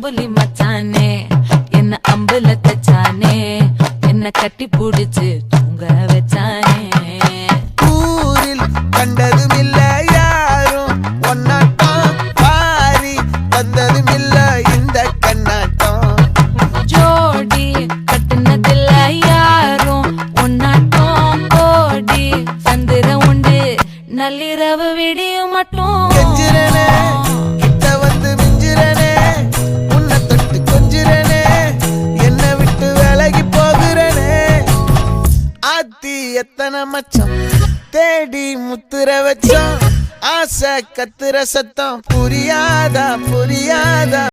அம்புலி மச்சானே என்ன அம்புல தச்சானே என்ன கட்டி புடிச்சு தூங்க வச்சானே. ஊரில் கண்டதும் இல்ல யாரும் ஒன்னாட்டம் பாரி தந்ததும் இல்ல இந்த கண்ணாட்டம். ஜோடி கட்டுனதில்ல யாரும் ஒன்னாட்டம் கோடி சந்திர உண்டு நள்ளிரவு விடியும் மட்டும். கெஞ்சிரனே கிட்ட வந்து மிஞ்சிரனே உன்னை தொட்டு கொஞ்சிரனே என்னை விட்டு விலகி போகிறனே. ஆத்தி எத்தனை மச்சம் தேடி முத்துற வச்சோம் ஆசை கத்துற சத்தம் புரியாதா புரியாதா.